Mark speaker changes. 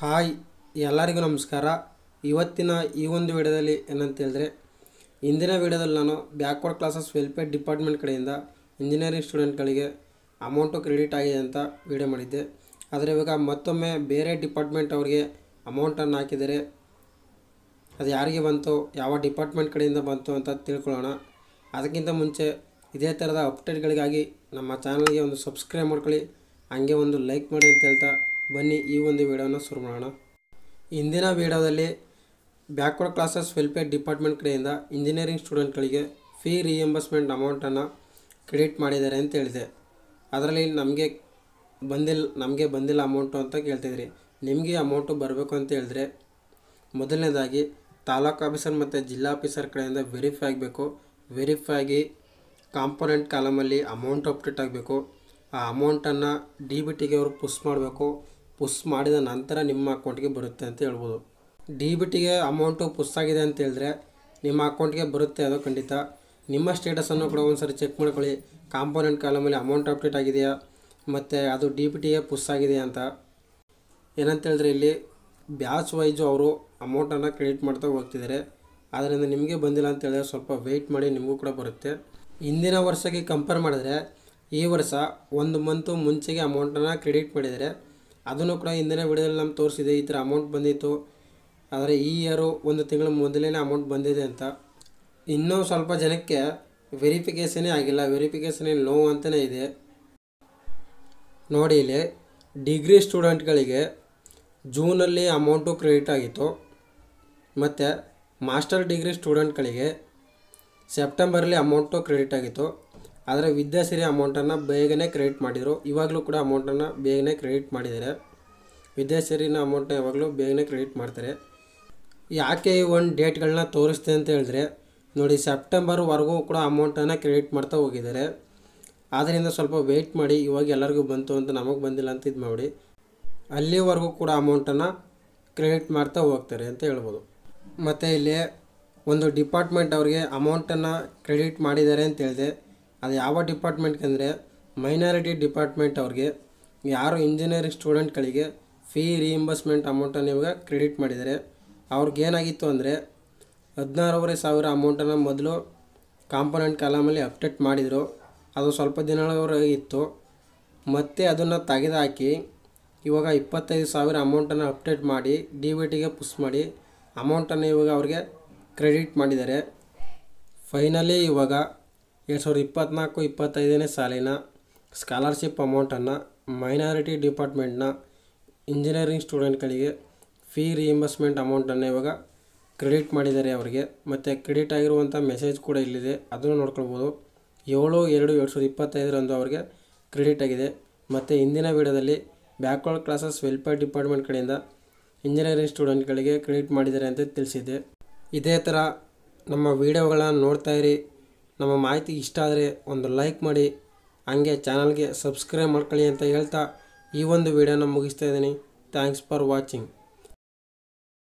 Speaker 1: Hi ಎಲ್ಲರಿಗೂ ನಮಸ್ಕಾರ. ಇವತ್ತಿನ ಈ ಒಂದು ವಿಡಿಯೋದಲ್ಲಿ ಏನಂತ ಹೇಳಿದ್ರೆ, ಇಂದಿನ ವಿಡಿಯೋದಲ್ಲಿ ನಾನು ಬ್ಯಾಕ್ವರ್ಡ್ ಕ್ಲಾಸಸ್ ವೆಲ್ಫೇರ್ ಡಿಪಾರ್ಟ್ಮೆಂಟ್ ಕಡೆಯಿಂದ ಇಂಜಿನಿಯರಿಂಗ್ ಸ್ಟೂಡೆಂಟ್ಗಳಿಗೆ ಅಮೌಂಟು ಕ್ರೆಡಿಟ್ ಆಗಿದೆ ಅಂತ ವಿಡಿಯೋ ಮಾಡಿದ್ದೆ. ಆದರೆ ಇವಾಗ ಮತ್ತೊಮ್ಮೆ ಬೇರೆ ಡಿಪಾರ್ಟ್ಮೆಂಟ್ ಅವರಿಗೆ ಅಮೌಂಟನ್ನು ಹಾಕಿದರೆ ಅದು ಯಾರಿಗೆ ಬಂತು, ಯಾವ ಡಿಪಾರ್ಟ್ಮೆಂಟ್ ಕಡೆಯಿಂದ ಬಂತು ಅಂತ ತಿಳ್ಕೊಳ್ಳೋಣ. ಅದಕ್ಕಿಂತ ಮುಂಚೆ ಇದೇ ಥರದ ಅಪ್ಡೇಟ್ಗಳಿಗಾಗಿ ನಮ್ಮ ಚಾನಲ್ಗೆ ಒಂದು ಸಬ್ಸ್ಕ್ರೈಬ್ ಮಾಡ್ಕೊಳ್ಳಿ, ಹಾಗೆ ಒಂದು ಲೈಕ್ ಮಾಡಿ ಅಂತ ಹೇಳ್ತಾ ಬನ್ನಿ ಈ ಒಂದು ವಿಡಿಯೋನ ಶುರು ಮಾಡೋಣ. ಇಂದಿನ ವಿಡಿಯೋದಲ್ಲಿ ಬ್ಯಾಕ್ವರ್ಡ್ ಕ್ಲಾಸಸ್ ವೆಲ್ಫೇರ್ ಡಿಪಾರ್ಟ್ಮೆಂಟ್ ಕಡೆಯಿಂದ ಇಂಜಿನಿಯರಿಂಗ್ ಸ್ಟೂಡೆಂಟ್ಗಳಿಗೆ ಫೀ ರಿಯಂಬರ್ಸ್ಮೆಂಟ್ ಅಮೌಂಟನ್ನು ಕ್ರೆಡಿಟ್ ಮಾಡಿದ್ದಾರೆ ಅಂತ ಹೇಳಿದೆ. ಅದರಲ್ಲಿ ನಮಗೆ ಬಂದಿಲ್ಲ ಅಮೌಂಟು ಅಂತ ಕೇಳ್ತಿದ್ರಿ. ನಿಮಗೆ ಅಮೌಂಟು ಬರಬೇಕು ಅಂತ ಹೇಳಿದ್ರೆ ಮೊದಲನೇದಾಗಿ ತಾಲೂಕು ಆಫೀಸರ್ ಮತ್ತು ಜಿಲ್ಲಾ ಆಫೀಸರ್ ಕಡೆಯಿಂದ ವೆರಿಫೈ ಆಗಬೇಕು. ವೆರಿಫೈ ಆಗಿ ಕಾಂಪೊನೆಂಟ್ ಕಾಲಮಲ್ಲಿ ಅಮೌಂಟ್ ಅಪ್ಡೇಟ್ ಆಗಬೇಕು. ಆ ಅಮೌಂಟನ್ನು DBTಗೆ ಅವರು ಪುಷ್ ಮಾಡಬೇಕು. ಪುಷ್ ಮಾಡಿದ ನಂತರ ನಿಮ್ಮ ಅಕೌಂಟ್ಗೆ ಬರುತ್ತೆ ಅಂತ ಹೇಳ್ಬೋದು. DBTಗೆ ಅಮೌಂಟು ಪುಷ್ ಆಗಿದೆ ಅಂತ ಹೇಳಿದ್ರೆ ನಿಮ್ಮ ಅಕೌಂಟ್ಗೆ ಬರುತ್ತೆ, ಅದು ಖಂಡಿತ. ನಿಮ್ಮ ಸ್ಟೇಟಸನ್ನು ಕೂಡ ಒಂದ್ಸರಿ ಚೆಕ್ ಮಾಡ್ಕೊಳ್ಳಿ, ಕಾಂಪೊನೆಂಟ್ ಕಾಲಮಲ್ಲಿ ಅಮೌಂಟ್ ಅಪ್ಡೇಟ್ ಆಗಿದೆಯಾ ಮತ್ತು ಅದು DBTಗೆ ಪುಷ್ ಆಗಿದೆಯಾ ಅಂತ. ಏನಂತ ಹೇಳಿದ್ರೆ ಇಲ್ಲಿ ಬ್ಯಾಚ್ ವೈಸು ಅವರು ಅಮೌಂಟನ್ನು ಕ್ರೆಡಿಟ್ ಮಾಡ್ತಾ ಹೋಗ್ತಿದ್ದಾರೆ. ಆದ್ದರಿಂದ ನಿಮಗೆ ಬಂದಿಲ್ಲ ಅಂತ ಹೇಳಿದ್ರೆ ಸ್ವಲ್ಪ ವೆಯ್ಟ್ ಮಾಡಿ, ನಿಮಗೂ ಕೂಡ ಬರುತ್ತೆ. ಹಿಂದಿನ ವರ್ಷಕ್ಕೆ ಕಂಪೇರ್ ಮಾಡಿದ್ರೆ ಈ ವರ್ಷ ಒಂದು ಮಂತು ಮುಂಚೆಗೆ ಅಮೌಂಟನ್ನು ಕ್ರೆಡಿಟ್ ಮಾಡಿದ್ದಾರೆ. ಅದನ್ನು ಕೂಡ ಹಿಂದಿನ ವಿಡಿಯೋದಲ್ಲಿ ನಮ್ಗೆ ತೋರಿಸಿದೆ, ಈ ಥರ ಅಮೌಂಟ್ ಬಂದಿತ್ತು. ಆದರೆ ಈ ಇಯರು ಒಂದು ತಿಂಗಳ ಮೊದಲೇ ಅಮೌಂಟ್ ಬಂದಿದೆ ಅಂತ. ಇನ್ನೂ ಸ್ವಲ್ಪ ಜನಕ್ಕೆ ವೆರಿಫಿಕೇಷನೇ ಆಗಿಲ್ಲ, ವೆರಿಫಿಕೇಷನ್ ನೋ ಅಂತಲೇ ಇದೆ. ನೋಡಿ ಇಲ್ಲಿ ಡಿಗ್ರಿ ಸ್ಟೂಡೆಂಟ್ಗಳಿಗೆ ಜೂನಲ್ಲಿ ಅಮೌಂಟು ಕ್ರೆಡಿಟ್ ಆಗಿತ್ತು ಮತ್ತು ಮಾಸ್ಟರ್ ಡಿಗ್ರಿ ಸ್ಟೂಡೆಂಟ್ಗಳಿಗೆ ಸೆಪ್ಟೆಂಬರಲ್ಲಿ ಅಮೌಂಟು ಕ್ರೆಡಿಟ್ ಆಗಿತ್ತು. ಆದರೆ ವಿದ್ಯಾಸಿರಿ ಅಮೌಂಟನ್ನು ಬೇಗನೆ ಕ್ರೆಡಿಟ್ ಮಾಡಿದರು. ಇವಾಗಲೂ ಕೂಡ ಅಮೌಂಟನ್ನು ಬೇಗನೆ ಕ್ರೆಡಿಟ್ ಮಾಡಿದ್ದಾರೆ. ವಿದ್ಯಾಸಿರಿನ ಅಮೌಂಟನ್ನ ಯಾವಾಗಲೂ ಬೇಗನೆ ಕ್ರೆಡಿಟ್ ಮಾಡ್ತಾರೆ. ಯಾಕೆ ಈ ಒಂದು ಡೇಟ್ಗಳನ್ನ ತೋರಿಸ್ತೆ ಅಂತ ಹೇಳಿದ್ರೆ ನೋಡಿ, ಸೆಪ್ಟೆಂಬರ್ವರೆಗೂ ಕೂಡ ಅಮೌಂಟನ್ನು ಕ್ರೆಡಿಟ್ ಮಾಡ್ತಾ ಹೋಗಿದ್ದಾರೆ. ಆದ್ದರಿಂದ ಸ್ವಲ್ಪ ವೆಯ್ಟ್ ಮಾಡಿ, ಇವಾಗ ಎಲ್ಲರಿಗೂ ಬಂತು ಅಂತ ನಮಗೆ ಬಂದಿಲ್ಲ ಅಂತ ಇದು ಮಾಡಿ ಅಲ್ಲಿವರೆಗೂ ಕೂಡ ಅಮೌಂಟನ್ನು ಕ್ರೆಡಿಟ್ ಮಾಡ್ತಾ ಹೋಗ್ತಾರೆ ಅಂತ ಹೇಳ್ಬೋದು. ಮತ್ತು ಇಲ್ಲಿ ಒಂದು ಡಿಪಾರ್ಟ್ಮೆಂಟ್ ಅವ್ರಿಗೆ ಅಮೌಂಟನ್ನು ಕ್ರೆಡಿಟ್ ಮಾಡಿದ್ದಾರೆ ಅಂತ ಹೇಳಿದೆ. ಅದು ಯಾವ ಡಿಪಾರ್ಟ್ಮೆಂಟ್ಗೆ ಅಂದರೆ ಮೈನಾರಿಟಿ ಡಿಪಾರ್ಟ್ಮೆಂಟ್ ಅವ್ರಿಗೆ ಯಾರು ಇಂಜಿನಿಯರಿಂಗ್ ಸ್ಟೂಡೆಂಟ್ಗಳಿಗೆ ಫೀ ರಿಯಂಬರ್ಸ್ಮೆಂಟ್ ಅಮೌಂಟನ್ನು ಇವಾಗ ಕ್ರೆಡಿಟ್ ಮಾಡಿದ್ದಾರೆ. ಅವ್ರಿಗೇನಾಗಿತ್ತು ಅಂದರೆ 16,500 ಅಮೌಂಟನ್ನು ಮೊದಲು ಕಾಂಪೊನೆಂಟ್ ಕಾಲಮಲ್ಲಿ ಅಪ್ಡೇಟ್ ಮಾಡಿದರು. ಅದು ಸ್ವಲ್ಪ ದಿನಗಳವರೆಗೆ ಇತ್ತು. ಮತ್ತೆ ಅದನ್ನು ತೆಗೆದುಹಾಕಿ ಇವಾಗ 25,000 ಅಮೌಂಟನ್ನು ಅಪ್ಡೇಟ್ ಮಾಡಿ DBTಗೆ ಪುಷ್ ಮಾಡಿ ಅಮೌಂಟನ್ನು ಇವಾಗ ಅವ್ರಿಗೆ ಕ್ರೆಡಿಟ್ ಮಾಡಿದ್ದಾರೆ. ಫೈನಲಿ ಇವಾಗ 2024-25ನೇ ಸಾಲಿನ ಸ್ಕಾಲರ್ಶಿಪ್ ಅಮೌಂಟನ್ನು ಮೈನಾರಿಟಿ ಡಿಪಾರ್ಟ್ಮೆಂಟ್ನ ಇಂಜಿನಿಯರಿಂಗ್ ಸ್ಟೂಡೆಂಟ್ಗಳಿಗೆ ಫೀ ರಿಯಂಬರ್ಸ್ಮೆಂಟ್ ಅಮೌಂಟನ್ನು ಇವಾಗ ಕ್ರೆಡಿಟ್ ಮಾಡಿದ್ದಾರೆ ಅವರಿಗೆ. ಮತ್ತು ಕ್ರೆಡಿಟ್ ಆಗಿರುವಂಥ ಮೆಸೇಜ್ ಕೂಡ ಇಲ್ಲಿದೆ, ಅದನ್ನು ನೋಡ್ಕೊಳ್ಬೋದು. 7/2/2025 ಅವ್ರಿಗೆ ಕ್ರೆಡಿಟ್ ಆಗಿದೆ. ಮತ್ತು ಇಂದಿನ ವಿಡಿಯೋದಲ್ಲಿ ಬ್ಯಾಕ್ವರ್ಡ್ ಕ್ಲಾಸಸ್ ವೆಲ್ಫೇರ್ ಡಿಪಾರ್ಟ್ಮೆಂಟ್ ಕಡೆಯಿಂದ ಇಂಜಿನಿಯರಿಂಗ್ ಸ್ಟೂಡೆಂಟ್ಗಳಿಗೆ ಕ್ರೆಡಿಟ್ ಮಾಡಿದ್ದಾರೆ ಅಂತ ತಿಳಿಸಿದೆ. ಇದೇ ಥರ ನಮ್ಮ ವೀಡಿಯೋಗಳನ್ನ ನೋಡ್ತಾ ಇರಿ. ನಮ್ಮ ಮಾಹಿತಿ ಇಷ್ಟ ಆದರೆ ಒಂದು ಲೈಕ್ ಮಾಡಿ, ಹಾಗೆ ಚಾನಲ್ಗೆ ಸಬ್ಸ್ಕ್ರೈಬ್ ಮಾಡ್ಕೊಳ್ಳಿ ಅಂತ ಹೇಳ್ತಾ ಈ ಒಂದು ವಿಡಿಯೋನ ಮುಗಿಸ್ತಾ ಇದ್ದೀನಿ. Thanks for watching.